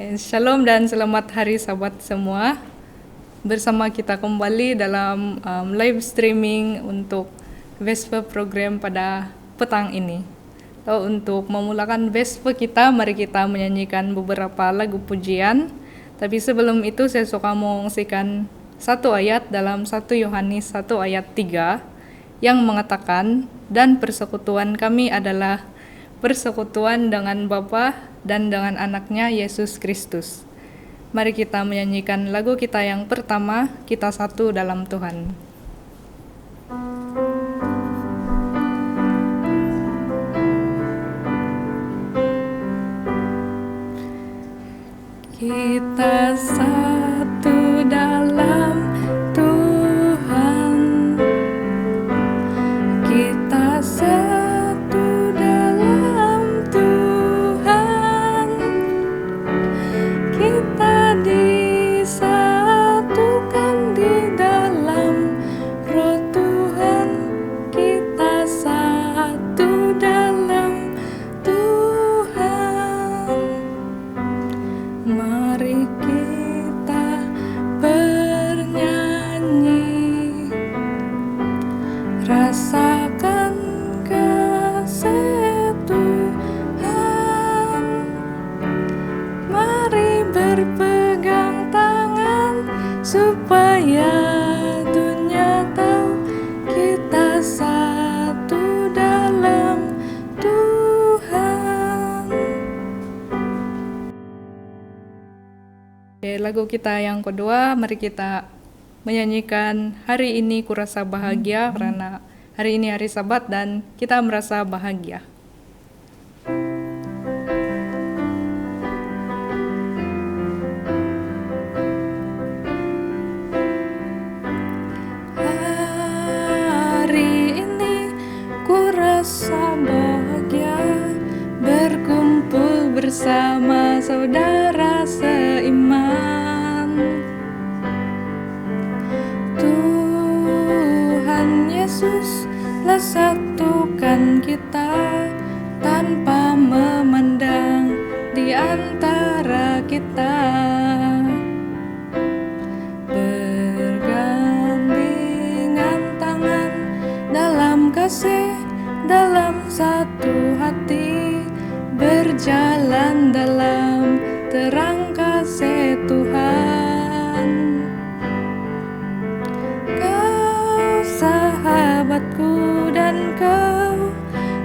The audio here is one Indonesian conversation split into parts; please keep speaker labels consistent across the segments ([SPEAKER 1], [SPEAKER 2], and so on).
[SPEAKER 1] Shalom dan selamat hari Sabat semua. Bersama kita kembali dalam live streaming untuk Vespa program pada petang ini. Untuk memulakan Vespa kita, mari kita menyanyikan beberapa lagu pujian. Tapi sebelum itu saya suka mengungsikan satu ayat dalam 1 Yohanes 1 ayat 3 yang mengatakan, dan persekutuan kami adalah persekutuan dengan Bapa dan dengan anaknya Yesus Kristus. Mari kita menyanyikan lagu kita yang pertama, Kita Satu Dalam Tuhan. Kita satu dalam Tuhan, kita satu dalam Tuhan, kita disatukan di dalam Roh Tuhan, kita satu dalam Tuhan. Mari kita bernyanyi, rasakan kasih Tuhan. Mari berpegang tangan supaya dunia tahu kita satu dalam Tuhan. Lagu kita yang kedua, mari kita menyanyikan Hari Ini Kurasa Bahagia, karena hari ini hari Sabat dan kita merasa bahagia. Hari ini kurasa bahagia, berkumpul bersama saudara seiman. Tuhan Yesus telah satukan kita tanpa memandang di antara kita. Bergandingan tangan dalam kasih, dalam satu hati, berjalan dalam terang kasih Tuhan. Kau sahabatku dan kau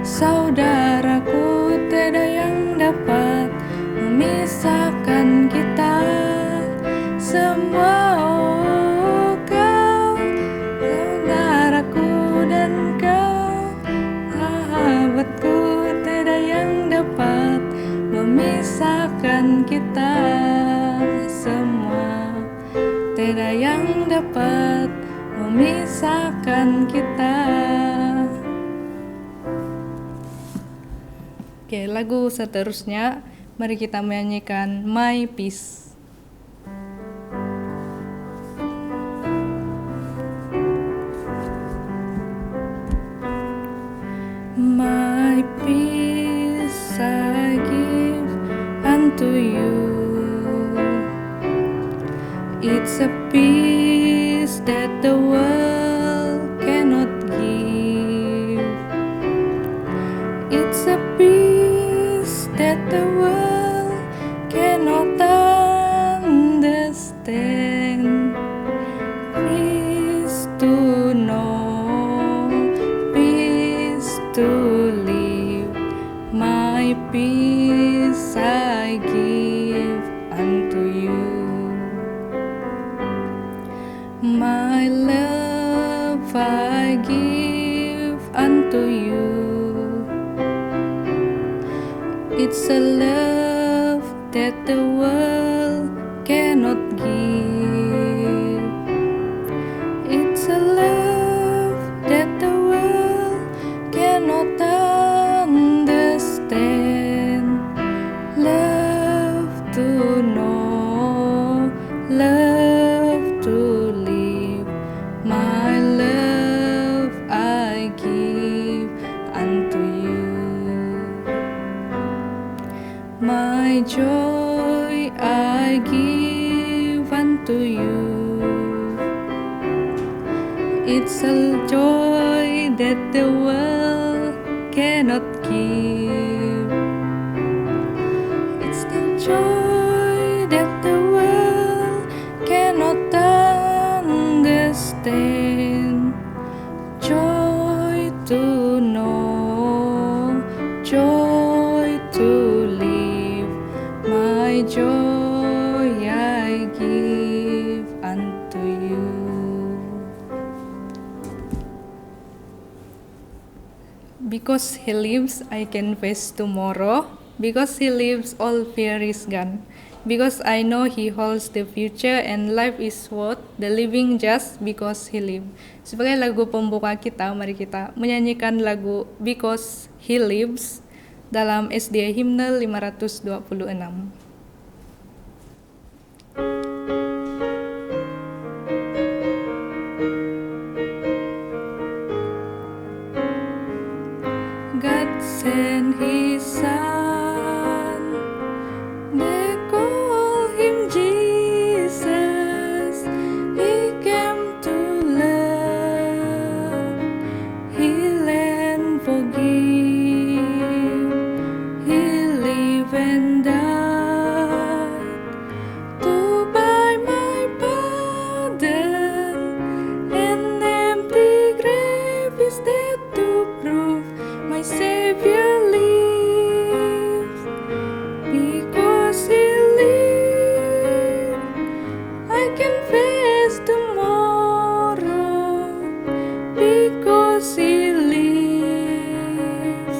[SPEAKER 1] saudaraku, tiada yang dapat memisahkan kita semua. Oh, kau saudaraku dan kau sahabatku, tiada yang dapat memisahkan kita semua, tiada yang dapat memisahkan kita. Oke, lagu seterusnya mari kita menyanyikan My Peace. My peace I give unto you. It's a peace that the world cannot give. It's a peace that the world cannot understand. Peace to know, peace to live. My peace I give unto you. My love I give unto you. It's a love that the world cannot give. It's a love that the world cannot understand. Love to know, love to live. My love I give unto you. My joy I It's a joy that the world cannot give. It's the joy that the world cannot understand. Joy to know, joy to live. My joy I give unto you. Because he lives, I can face tomorrow. Because he lives, all fear is gone. Because I know he holds the future and life is worth the living just because he lives. Sebagai lagu pembuka kita, mari kita menyanyikan lagu Because He Lives dalam SDA Hymnal 526. God sent his son, they call him Jesus. He came to love, heal and forgive. He lived and died to buy my pardon. An empty grave is there to prove my Savior lives. Because he lives, I can face tomorrow. Because he lives,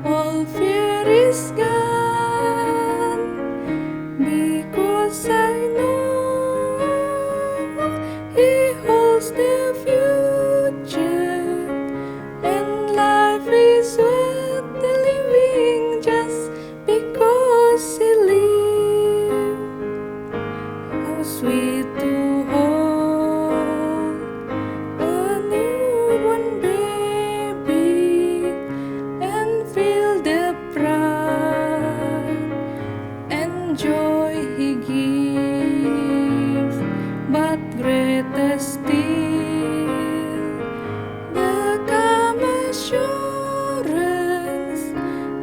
[SPEAKER 1] all fear is gone. Because I know he holds the future, and life is worth the living just because he lives. How sweet to hold a newborn baby and feel the pride and joy he gives. But greater still, the calm assurance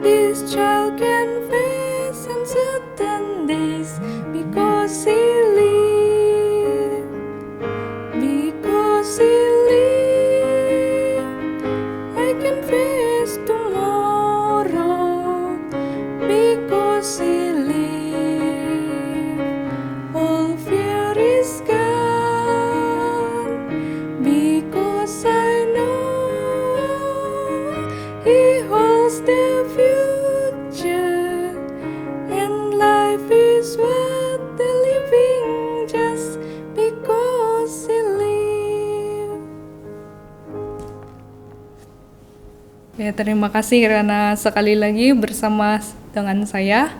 [SPEAKER 1] this child can face uncertain days because he lives. Because he lives, I can face tomorrow. Because he lives, all fear is gone. Because I know he holds the future, and life is worth the living just because he lives. Ya, terima kasih karena sekali lagi bersama dengan saya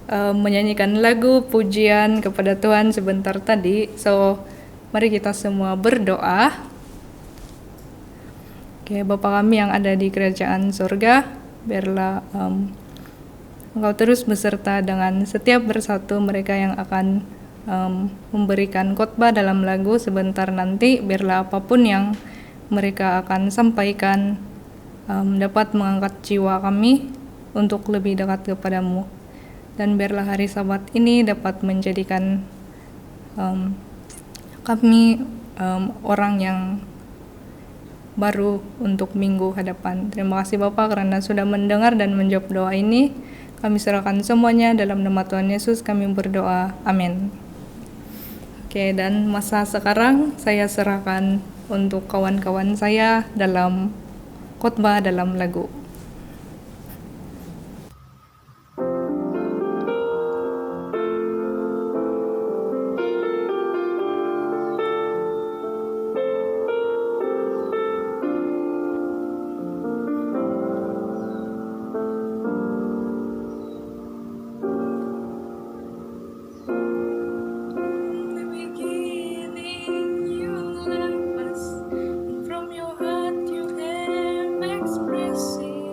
[SPEAKER 1] menyanyikan lagu pujian kepada Tuhan sebentar tadi. So, mari kita semua berdoa. Oke, Bapa kami yang ada di kerajaan surga, biarlah Engkau terus beserta dengan setiap bersatu mereka yang akan memberikan khotbah dalam lagu sebentar nanti. Biarlah apapun yang mereka akan sampaikan dapat mengangkat jiwa kami untuk lebih dekat kepadamu. Dan biarlah hari Sabat ini dapat menjadikan kami orang yang baru untuk minggu hadapan. Terima kasih Bapak karena sudah mendengar dan menjawab doa ini. Kami serahkan semuanya dalam nama Tuhan Yesus kami berdoa. Amin. Oke, dan masa sekarang saya serahkan untuk kawan-kawan saya dalam khotbah dalam lagu. From your heart you have expressed it.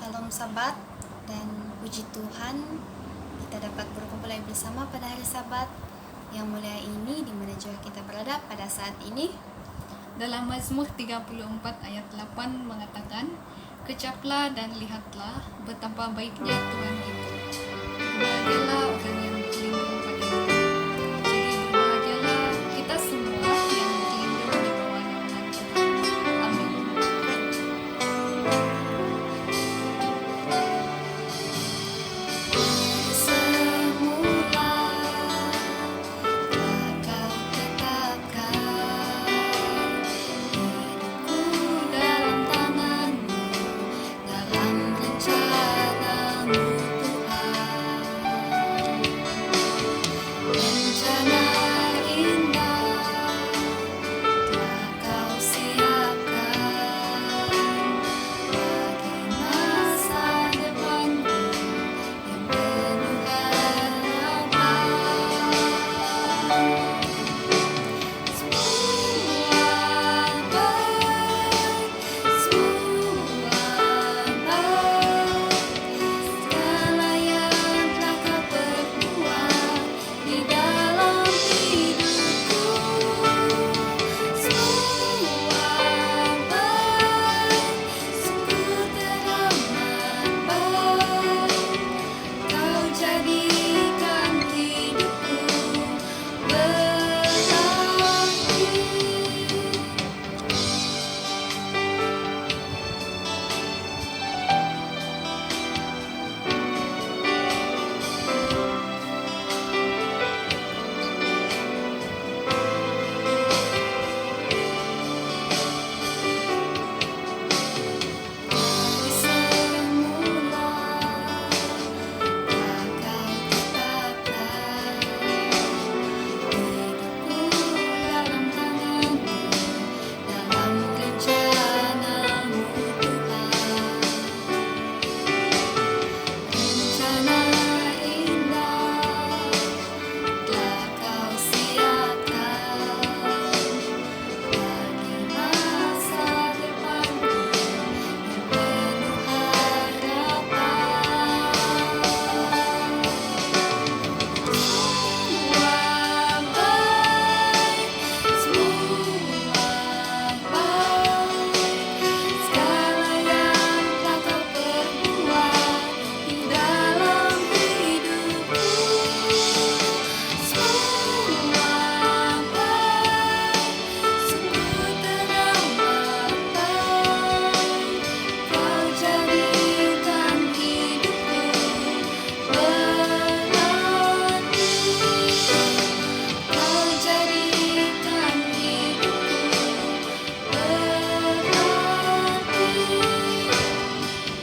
[SPEAKER 2] Shalom Sabat, dan puji Tuhan kita dapat berkumpul lagi bersama pada hari Sabat yang mulia ini, di mana juga kita berada pada saat ini.
[SPEAKER 1] Dalam Mazmur 34 ayat 8 mengatakan, "Kecaplah dan lihatlah betapa baiknya Tuhan itu. Berbahagialah orang yang berlindung padanya." Jadi berbahagialah kita semua yang berlindung di bawah naungan Tuhan. Amin.
[SPEAKER 2] Semula Kau tetapkan hidupku dalam tangan-Mu, dalam rencana-Mu Tuhan. Rencana indah telah Kau siapkan bagi masa depanku yang penuh harapan. Semua baik, segala yang telah Kau perbuat di dalam hidupku. Semua baik, sungguh teramat baik. Kau jadikan hidupku berarti. Dari semula telah Kau tetapkan hidupku dalam tangan-Mu, dalam rencana-Mu Tuhan. Rencana indah telah Kau siapkan bagi masa depanku yang penuh harapan. Semua baik, segala yang telah Kau perbuat di dalam hidupku. Semua baik, sungguh teramat baik. Kau jadikan hidupku berarti. Kau jadikan hidupku berarti.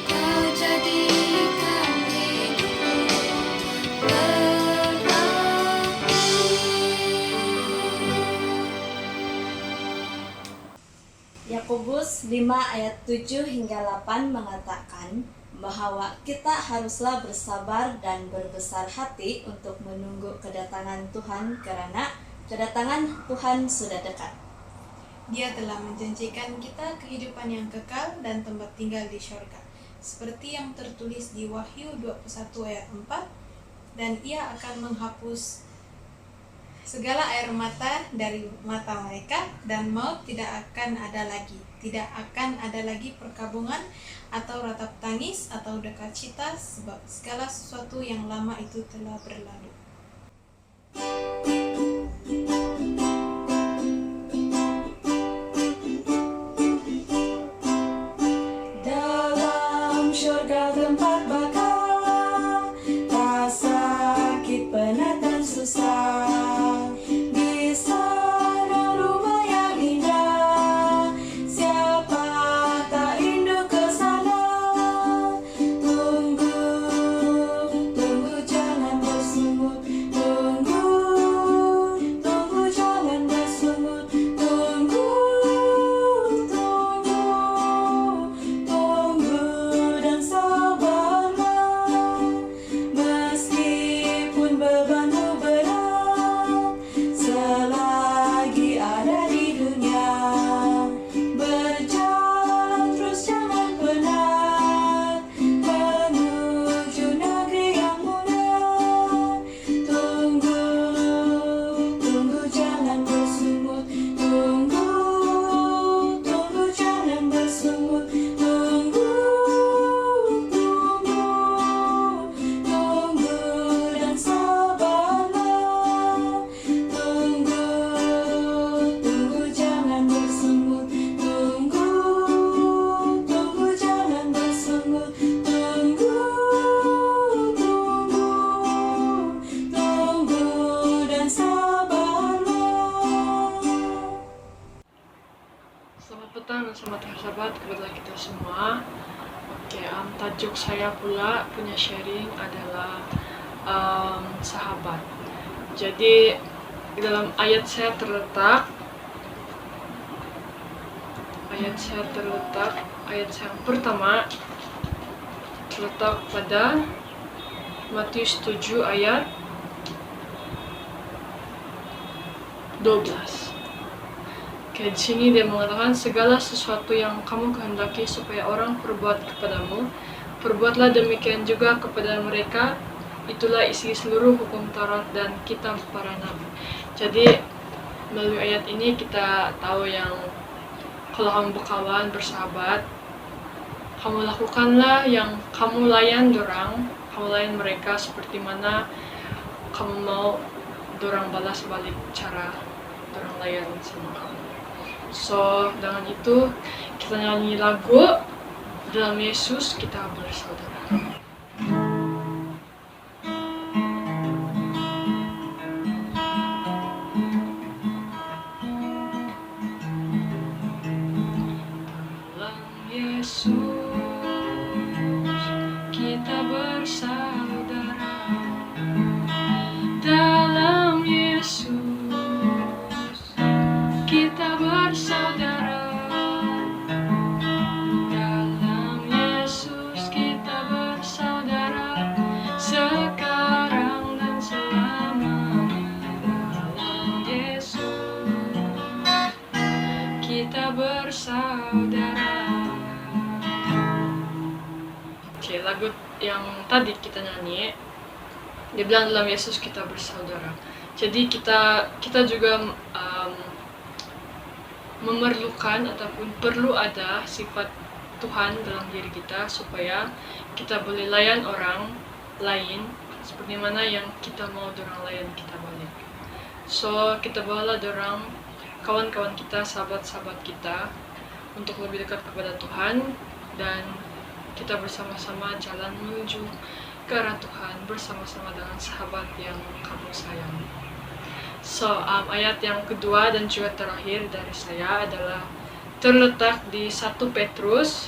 [SPEAKER 2] Kau jadikan hidupku berarti.
[SPEAKER 3] Yakobus 5 ayat 7 hingga 8 mengatakan bahwa kita haruslah bersabar dan berbesar hati untuk menunggu kedatangan Tuhan, karena kedatangan Tuhan sudah dekat.
[SPEAKER 4] Dia telah menjanjikan kita kehidupan yang kekal dan tempat tinggal di syurga, seperti yang tertulis di Wahyu 21 ayat 4, dan Ia akan menghapus segala air mata dari mata mereka, dan maut tidak akan ada lagi. Tidak akan ada lagi perkabungan atau ratap tangis atau duka cita, sebab segala sesuatu yang lama itu telah berlalu.
[SPEAKER 3] Dalam syurga tempat bakal, tak sakit, penat dan susah. Di sana rumah yang indah, siapa tak rindu ke sana. Tunggu jangan bersungut
[SPEAKER 5] kepada kita semua. Oke, tajuk saya pula punya sharing adalah sahabat. Jadi dalam ayat saya terletak ayat yang pertama terletak pada Matius 7 ayat 12. Oke, di sini dia mengatakan segala sesuatu yang kamu kehendaki supaya orang perbuat kepadamu, perbuatlah demikian juga kepada mereka. Itulah isi seluruh hukum Taurat dan kitab para nabi. Jadi melalui ayat ini kita tahu yang kalau kamu berkawan, bersahabat, kamu lakukanlah yang kamu layan mereka seperti mana kamu mau dorang balas balik cara dorang layan sama kamu. So, dengan itu kita nyanyi lagu dalam Yesus kita bersaudara. Dalam Yesus kita bersaudara. Dalam Yesus kita bersaudara. Dalam Yesus kita bersaudara sekarang dan selamanya. Dalam Yesus kita bersaudara. Oke, lagu yang tadi kita nyanyi dia bilang dalam Yesus kita bersaudara. Jadi kita juga memerlukan ataupun perlu ada sifat Tuhan dalam diri kita supaya kita boleh layan orang lain seperti mana yang kita mau dorang layan kita balik. So kita bawalah dorang kawan-kawan kita, sahabat-sahabat kita untuk lebih dekat kepada Tuhan dan kita bersama-sama jalan menuju ke arah Tuhan bersama-sama dengan sahabat yang kamu sayang. So, ayat yang kedua dan juga terakhir dari saya adalah terletak di 1 Petrus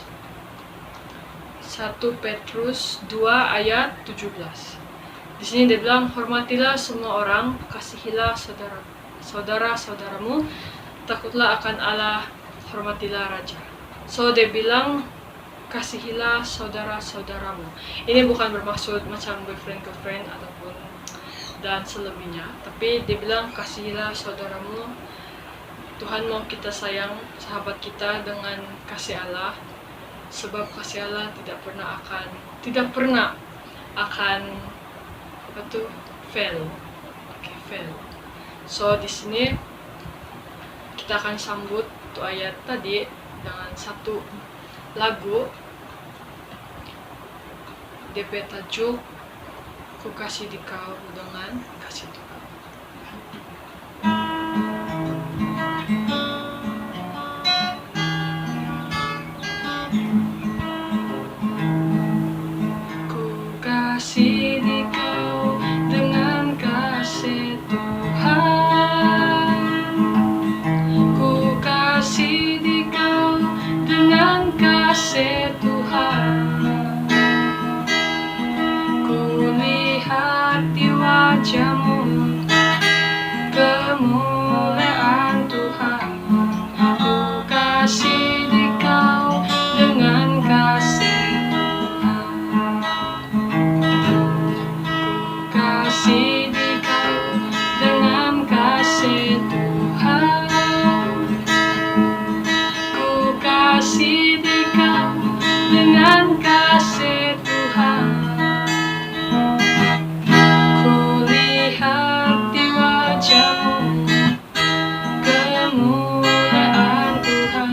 [SPEAKER 5] 2 ayat 17. Di sini dia bilang, hormatilah semua orang, kasihilah saudara-saudaramu, takutlah akan Allah, hormatilah Raja. So, dia bilang, kasihilah saudara-saudaramu. Ini bukan bermaksud macam boyfriend-girlfriend ataupun dan selebihnya, tapi dia bilang kasihilah saudaramu. Tuhan mau kita sayang sahabat kita dengan kasih Allah, sebab kasih Allah tidak pernah akan fail. Fail. So di sini kita akan sambut tuh ayat tadi dengan satu lagu DP tajuk Ku kasih di kau dengan kasih Tuhan. Ku kasih di kau dengan kasih Tuhan. Ku kasih di kau dengan kasih Tuhan. Di wajahmu kemuliaan Tuhan. Ku kasih di kau dengan kasih Tuhan. Ku kasih di kau dengan kasih Tuhan. Ku kasih di kau dengan kasih Tuhan. Kemuliaan Tuhan,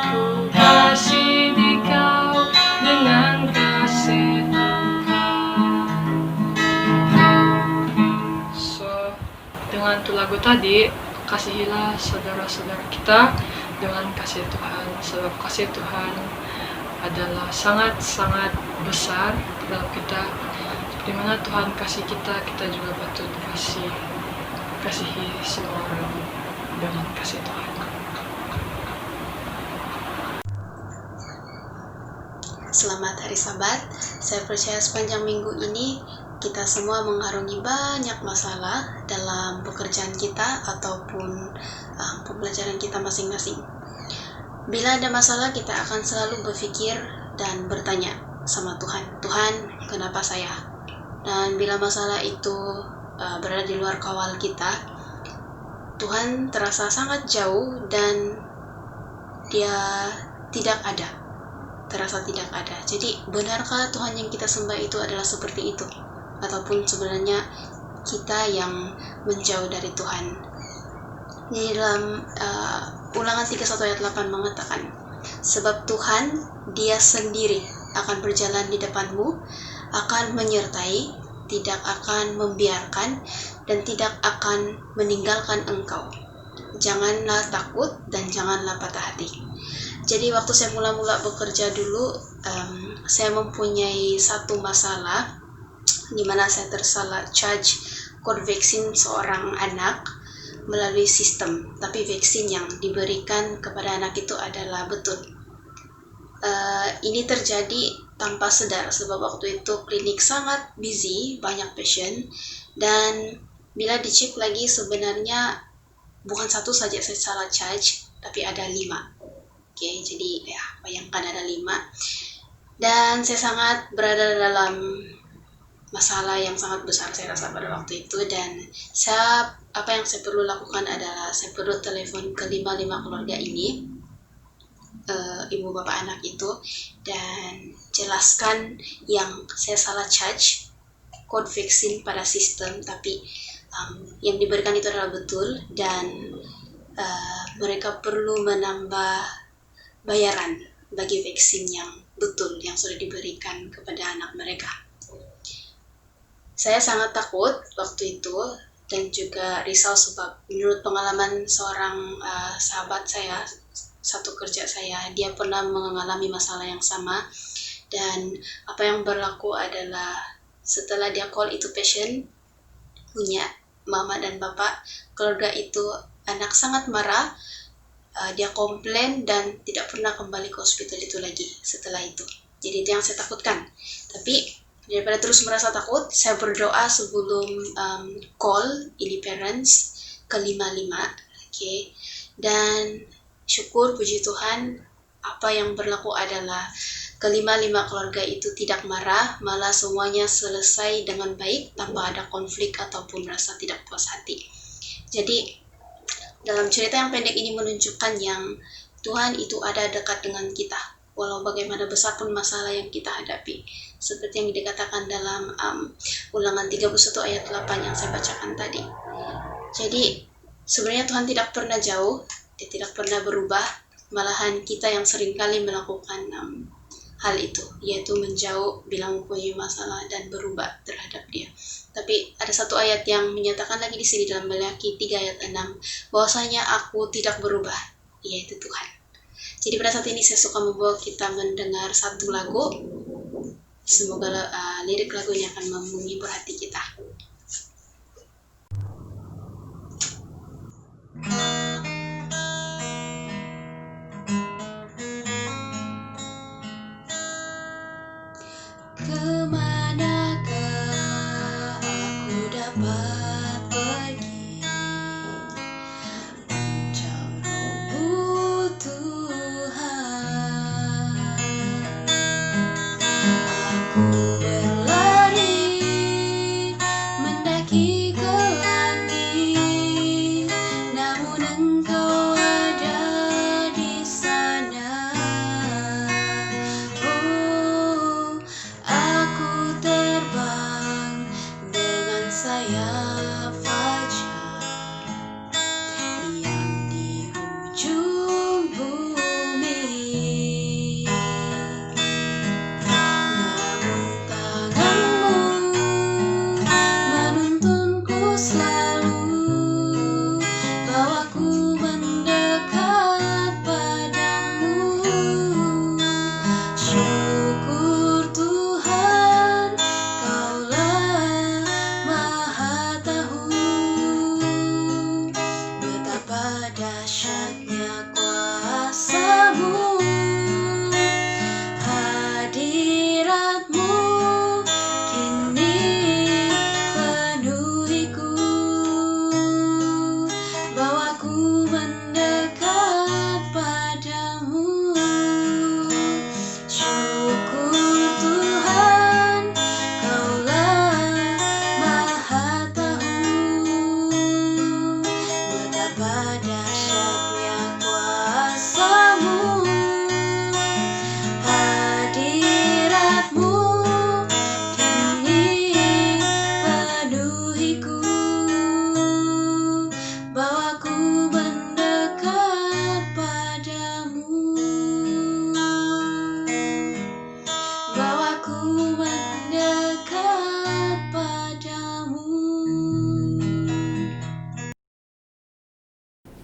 [SPEAKER 5] ku kasih di kau dengan kasih Tuhan. So, dengan tuh lagu tadi, kasihilah saudara-saudara kita dengan kasih Tuhan, sebab kasih Tuhan adalah sangat-sangat besar dalam kita. Di mana Tuhan kasih kita, kita juga patut kasihi semua orang dengan kasih Tuhan.
[SPEAKER 6] Selamat Hari Sabat. Saya percaya sepanjang minggu ini kita semua mengarungi banyak masalah dalam pekerjaan kita ataupun pembelajaran kita masing-masing. Bila ada masalah, kita akan selalu berpikir dan bertanya sama Tuhan, Tuhan, kenapa saya? Dan bila masalah itu berada di luar kawal kita, Tuhan terasa sangat jauh dan Dia tidak ada. Terasa tidak ada. Jadi benarkah Tuhan yang kita sembah itu adalah seperti itu? Ataupun sebenarnya kita yang menjauh dari Tuhan? Jadi dalam Ulangan 31 ayat 8 mengatakan, sebab Tuhan Dia sendiri akan berjalan di depanmu, akan menyertai, tidak akan membiarkan, dan tidak akan meninggalkan engkau. Janganlah takut dan janganlah patah hati. Jadi waktu saya mula-mula bekerja dulu, saya mempunyai satu masalah di mana saya tersalah charge kode vaksin seorang anak melalui sistem, tapi vaksin yang diberikan kepada anak itu adalah betul. Ini terjadi tanpa sadar sebab waktu itu klinik sangat busy, banyak pasien, dan bila dicek lagi sebenarnya bukan satu saja saya salah charge, tapi ada 5. Oke, jadi ya bayangkan ada 5. Dan saya sangat berada dalam masalah yang sangat besar saya rasa pada waktu itu, dan apa yang saya perlu lakukan adalah saya perlu telepon ke 5 keluarga ini, ibu bapak anak itu, dan jelaskan yang saya salah charge kode vaksin pada sistem, tapi yang diberikan itu adalah betul, dan mereka perlu menambah bayaran bagi vaksin yang betul yang sudah diberikan kepada anak mereka. Saya sangat takut waktu itu dan juga risau sebab menurut pengalaman seorang sahabat saya, satu kerja saya, dia pernah mengalami masalah yang sama, dan apa yang berlaku adalah setelah dia call itu pasien punya mama dan bapak, keluarga itu anak sangat marah. Dia komplain dan tidak pernah kembali ke hospital itu lagi setelah itu. Jadi itu yang saya takutkan. Tapi daripada terus merasa takut, saya berdoa sebelum call ini parents ke 5. Okay. Dan syukur puji Tuhan, apa yang berlaku adalah ke 5 keluarga itu tidak marah, malah semuanya selesai dengan baik tanpa ada konflik ataupun rasa tidak puas hati. Jadi dalam cerita yang pendek ini menunjukkan yang Tuhan itu ada dekat dengan kita, walau bagaimana besar pun masalah yang kita hadapi. Seperti yang dikatakan dalam Ulangan 31 ayat 8 yang saya bacakan tadi. Jadi sebenarnya Tuhan tidak pernah jauh, Dia tidak pernah berubah, malahan kita yang seringkali melakukan hal itu, yaitu menjauh bila mempunyai masalah dan berubah terhadap Dia. Tapi ada satu ayat yang menyatakan lagi di sini dalam Maleakhi 3 ayat 6, bahwasanya aku tidak berubah, yaitu Tuhan. Jadi pada saat ini saya suka membawa kita mendengar satu lagu. Semoga lirik lagunya akan menghibur hati kita. Kemanakah aku dapat pergi menjauh Tuhan? Aku berlari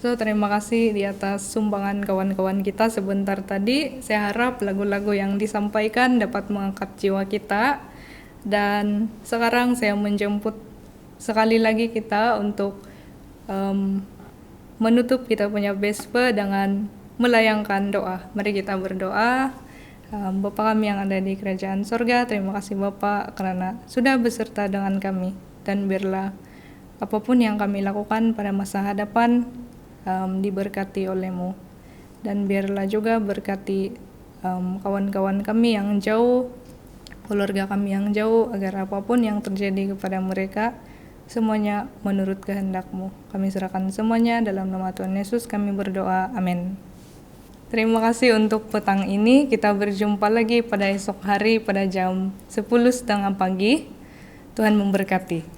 [SPEAKER 1] So, terima kasih di atas sumbangan kawan-kawan kita sebentar tadi. Saya harap lagu-lagu yang disampaikan dapat mengangkat jiwa kita. Dan sekarang saya menjemput sekali lagi kita untuk menutup kita punya Vespa dengan melayangkan doa. Mari kita berdoa. Bapa kami yang ada di kerajaan sorga, terima kasih Bapa karena sudah beserta dengan kami. Dan biarlah apapun yang kami lakukan pada masa hadapan diberkati oleh-Mu. Dan biarlah juga berkati kawan-kawan kami yang jauh, keluarga kami yang jauh, agar apapun yang terjadi kepada mereka, semuanya menurut kehendak-Mu. Kami serahkan semuanya dalam nama Tuhan Yesus kami berdoa. Amin. Terima kasih untuk petang ini. Kita berjumpa lagi pada esok hari pada jam 10.30 pagi. Tuhan memberkati.